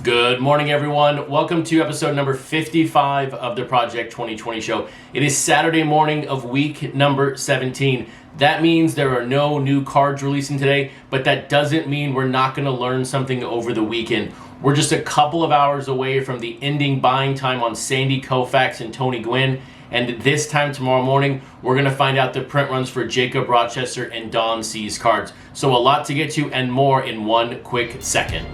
Good morning, everyone. Welcome to episode number 55 of the Project 2020 show. It is Saturday morning of week number 17. That means there are no new cards releasing today, but that doesn't mean we're not going to learn something over the weekend. We're just a couple of hours away from the ending buying time on Sandy Koufax and Tony Gwynn. And this time tomorrow morning, we're going to find out the print runs for Jacob Rochester and Don C's cards. So a lot to get to and more in one quick second.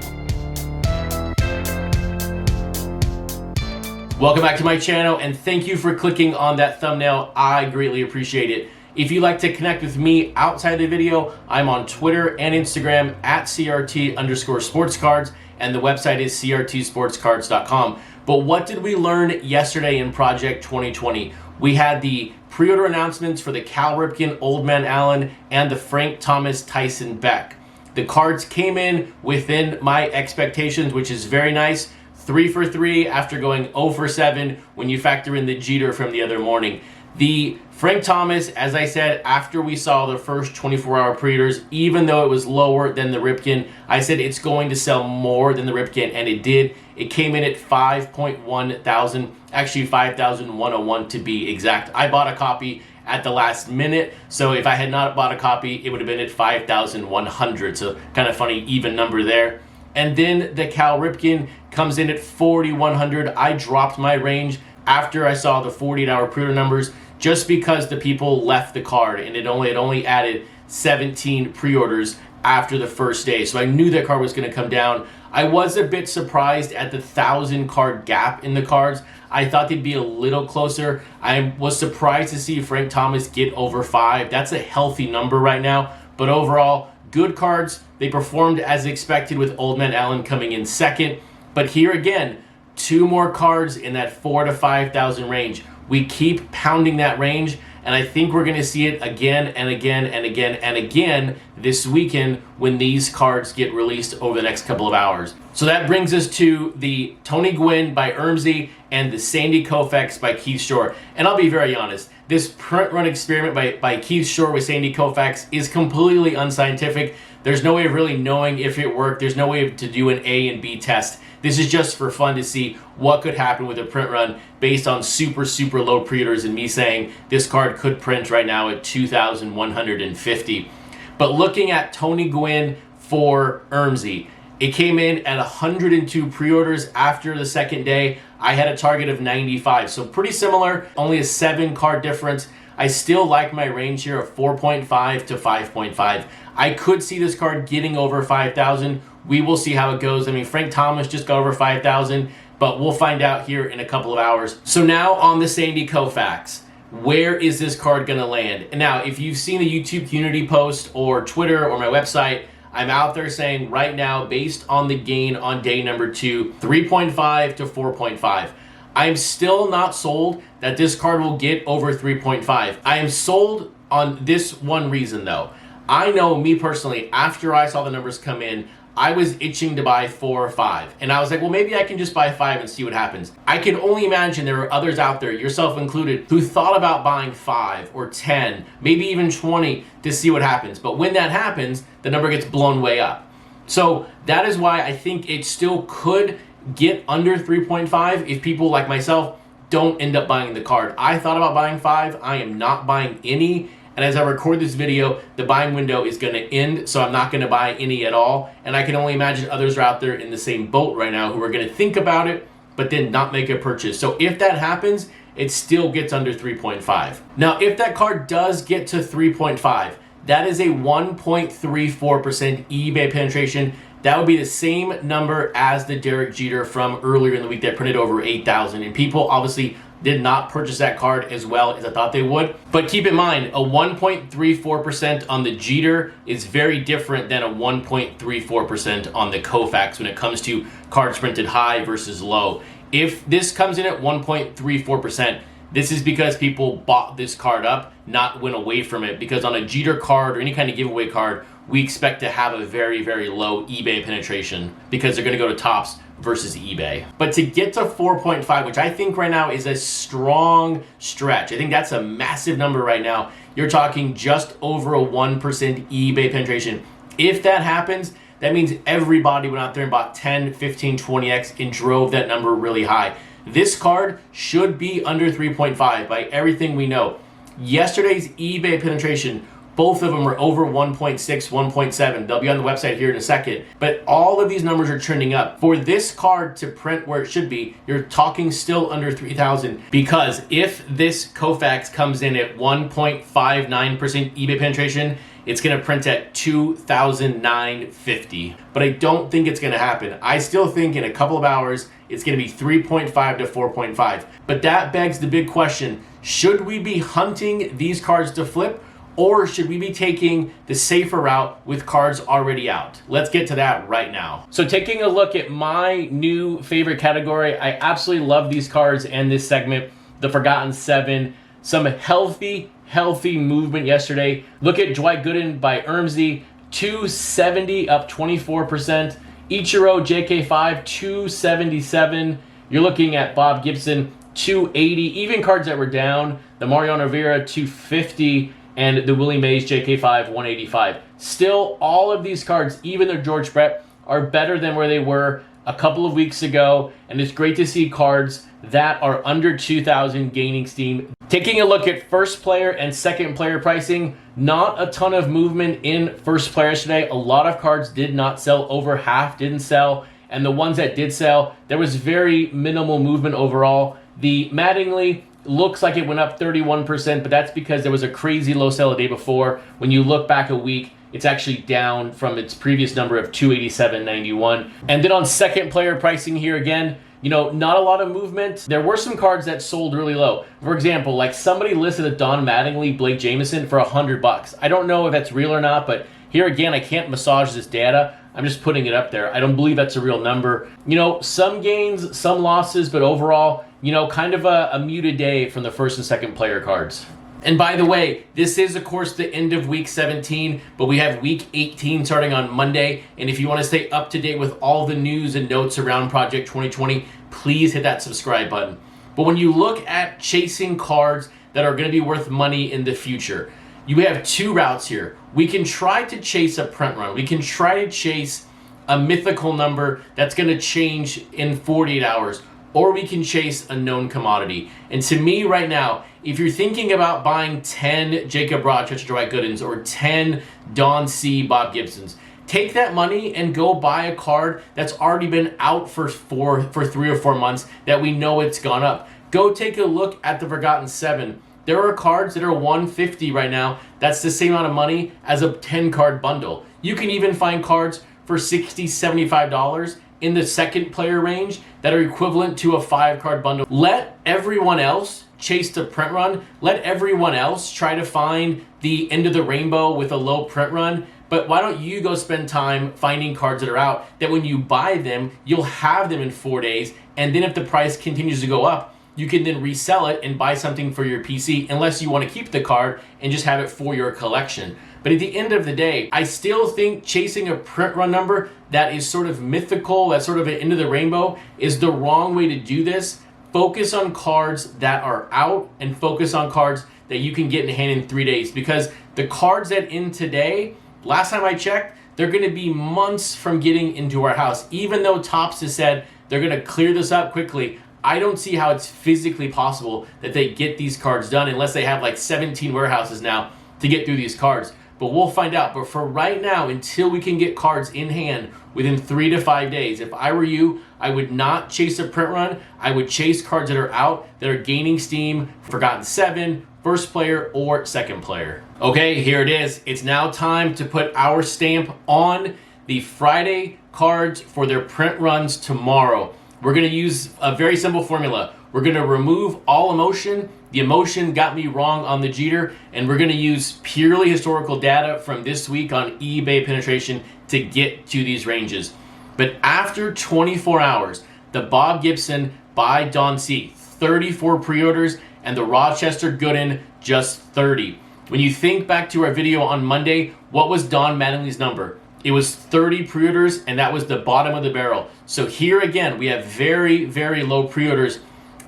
Welcome back to my channel, and thank you for clicking on that thumbnail. I greatly appreciate it. If you'd like to connect with me outside the video, I'm on Twitter and Instagram at CRT_sportscards, and the website is crtsportscards.com. But what did we learn yesterday in Project 2020? We had the pre-order announcements for the Cal Ripken Old Man Allen and the Frank Thomas Tyson Beck. The cards came in within my expectations, which is very nice. 3 for 3 after going 0 for 7 when you factor in the Jeter from the other morning. The Frank Thomas, as I said, after we saw the first 24-hour pre-orders, even though it was lower than the Ripken, I said it's going to sell more than the Ripken, and it did. It came in at 5.1 thousand, actually 5,101 to be exact. I bought a copy at the last minute, so if I had not bought a copy, it would have been at 5,100, so kind of funny, even number there. And then the Cal Ripken comes in at 4,100. I dropped my range after I saw the 48-hour pre-order numbers just because the people left the card, and it only added 17 pre-orders after the first day. So I knew that card was going to come down. I was a bit surprised at the 1,000 card gap in the cards. I thought they'd be a little closer. I was surprised to see Frank Thomas get over 5. That's a healthy number right now, but overall, good cards. They performed as expected with Old Man Allen coming in second. But here again, 2 more cards in that 4,000 to 5,000 range. We keep pounding that range, and I think we're going to see it again and again and again and again this weekend when these cards get released over the next couple of hours. So that brings us to the Tony Gwynn by Ermsey and the Sandy Koufax by Keith Shore. And I'll be very honest, this print run experiment by Keith Shore with Sandy Koufax is completely unscientific. There's no way of really knowing if it worked. There's no way to do an A and B test. This is just for fun to see what could happen with a print run based on super low pre-orders and me saying this card could print right now at 2,150. But looking at Tony Gwynn for Ermsey, it came in at 102 pre-orders after the second day. I had a target of 95, so pretty similar, only a 7 card difference. I still like my range here of 4.5 to 5.5. I could see this card getting over 5,000. We will see how it goes. I mean, Frank Thomas just got over 5,000, but we'll find out here in a couple of hours. So now on the Sandy Koufax, where is this card going to land? And now, if you've seen the YouTube community post or Twitter or my website, I'm out there saying right now, based on the gain on day number 2, 3.5 to 4.5. I'm still not sold that this card will get over 3.5. I am sold on this one reason though. I know me personally, after I saw the numbers come in, I was itching to buy 4 or 5. And I was like, well, maybe I can just buy 5 and see what happens. I can only imagine there are others out there, yourself included, who thought about buying 5 or 10, maybe even 20 to see what happens. But when that happens, the number gets blown way up. So that is why I think it still could get under 3.5 if people like myself don't end up buying the card. I thought about buying 5. I am not buying any. And as I record this video, the buying window is going to end, so I'm not going to buy any at all. And I can only imagine others are out there in the same boat right now who are going to think about it, but then not make a purchase. So if that happens, it still gets under 3.5. Now, if that card does get to 3.5, that is a 1.34% eBay penetration. That would be the same number as the Derek Jeter from earlier in the week that printed over 8,000. And people obviously did not purchase that card as well as I thought they would. But keep in mind, a 1.34% on the Jeter is very different than a 1.34% on the Koufax when it comes to cards printed high versus low. If this comes in at 1.34%, this is because people bought this card up, not went away from it. Because on a Jeter card or any kind of giveaway card, we expect to have a very low eBay penetration because they're going to go to Topps versus eBay. But to get to 4.5, which I think right now is a strong stretch, I think that's a massive number right now. You're talking just over a 1% eBay penetration. If that happens, that means everybody went out there and bought 10, 15, 20x and drove that number really high. This card should be under 3.5 by everything we know. Yesterday's eBay penetration, both of them were over 1.6, 1.7. They'll be on the website here in a second. But all of these numbers are trending up. For this card to print where it should be, you're talking still under 3,000. Because if this Koufax comes in at 1.59% eBay penetration, it's going to print at 2,950. But I don't think it's going to happen. I still think in a couple of hours, it's going to be 3.5 to 4.5. But that begs the big question. Should we be hunting these cards to flip? Or should we be taking the safer route with cards already out? Let's get to that right now. So taking a look at my new favorite category, I absolutely love these cards and this segment, the Forgotten 7. Some healthy movement yesterday. Look at Dwight Gooden by Ermsey, 270 up 24%. Ichiro JK5, 277. You're looking at Bob Gibson, 280. Even cards that were down, the Mariano Rivera, 250. And the Willie Mays JK5 185. Still, all of these cards, even the George Brett, are better than where they were a couple of weeks ago. And it's great to see cards that are under 2,000 gaining steam. Taking a look at first player and second player pricing, not a ton of movement in first player today. A lot of cards did not sell. Over half didn't sell. And the ones that did sell, there was very minimal movement overall. The Mattingly looks like it went up 31%, but that's because there was a crazy low sell the day before. When you look back a week, it's actually down from its previous number of 287.91. And then on second player pricing here again, you know, not a lot of movement. There were some cards that sold really low. For example, like somebody listed a Don Mattingly Blake Jameson for $100. I don't know if that's real or not, but here again, I can't massage this data. I'm just putting it up there. I don't believe that's a real number. You know, some gains, some losses, but overall, you know, kind of a muted day from the first and second player cards. And by the way, this is, of course, the end of week 17, but we have week 18 starting on Monday. And if you want to stay up to date with all the news and notes around Project 2020, please hit that subscribe button. But when you look at chasing cards that are going to be worth money in the future, you have two routes here. We can try to chase a print run. We can try to chase a mythical number that's going to change in 48 hours. Or we can chase a known commodity. And to me right now, if you're thinking about buying 10 Jacob Rochester Dwight Goodens or 10 Don C. Bob Gibsons, take that money and go buy a card that's already been out for 3 or 4 months that we know it's gone up. Go take a look at the Forgotten 7. There are cards that are $150 right now. That's the same amount of money as a 10-card bundle. You can even find cards for $60, $75 in the second player range that are equivalent to a 5-card bundle. Let everyone else chase the print run. Let everyone else try to find the end of the rainbow with a low print run. But why don't you go spend time finding cards that are out that when you buy them, you'll have them in 4 days. And then if the price continues to go up, you can then resell it and buy something for your PC, unless you want to keep the card and just have it for your collection. But at the end of the day, I still think chasing a print run number that is sort of mythical, that's sort of an end of the rainbow, is the wrong way to do this. Focus on cards that are out and focus on cards that you can get in hand in 3 days. Because the cards that end today, last time I checked, they're going to be months from getting into our house. Even though Topps has said they're going to clear this up quickly, I don't see how it's physically possible that they get these cards done unless they have like 17 warehouses now to get through these cards. But we'll find out. But for right now, until we can get cards in hand within 3 to 5 days, if I were you, I would not chase a print run. I would chase cards that are out, that are gaining steam, Forgotten 7, first player, or second player. Okay, here it is. It's now time to put our stamp on the Friday cards for their print runs tomorrow. We're going to use a very simple formula. We're going to remove all emotion. The emotion got me wrong on the Jeter, and we're going to use purely historical data from this week on eBay penetration to get to these ranges. But after 24 hours, the Bob Gibson by Don C, 34 pre-orders, and the Rochester Gooden, just 30. When you think back to our video on Monday, what was Don Mattingly's number? It was 30 pre-orders, and that was the bottom of the barrel. So here again, we have very, very low pre-orders,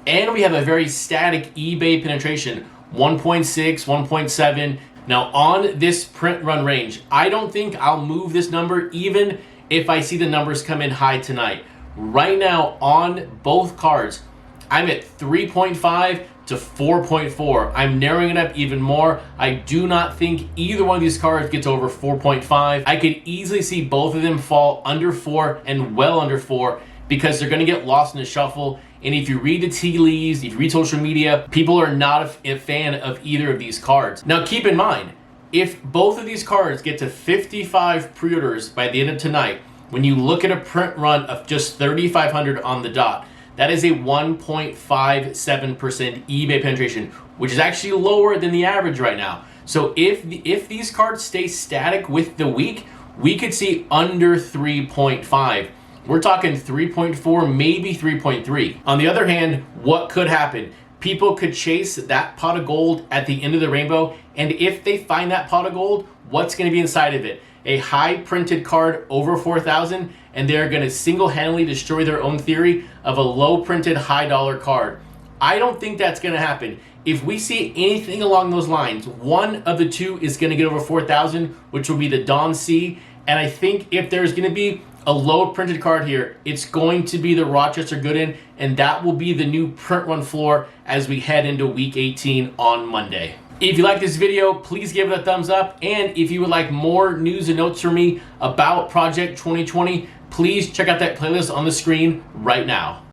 and we have a very static eBay penetration, 1.6, 1.7. Now on this print run range, I don't think I'll move this number even if I see the numbers come in high tonight. Right now on both cards, I'm at 3.5 to 4.4. I'm narrowing it up even more. I do not think either one of these cards gets over 4.5. I could easily see both of them fall under 4 and well under 4 because they're going to get lost in the shuffle. And if you read the tea leaves, if you read social media, people are not a fan of either of these cards. Now keep in mind, if both of these cards get to 55 pre-orders by the end of tonight, when you look at a print run of just 3,500 on the dot, that is a 1.57% eBay penetration, which is actually lower than the average right now. So if these cards stay static with the week, we could see under 3.5. We're talking 3.4, maybe 3.3. On the other hand, what could happen? People could chase that pot of gold at the end of the rainbow, and if they find that pot of gold, what's going to be inside of it? A high printed card over 4,000, and they're going to single-handedly destroy their own theory of a low printed high dollar card. I don't think that's going to happen. If we see anything along those lines, one of the two is going to get over 4,000, which will be the Dawn C. And I think if there's going to be a low printed card here, it's going to be the Rochester Gooden, and that will be the new print run floor as we head into week 18 on Monday. If you like this video, please give it a thumbs up. And if you would like more news and notes from me about Project 2020, please check out that playlist on the screen right now.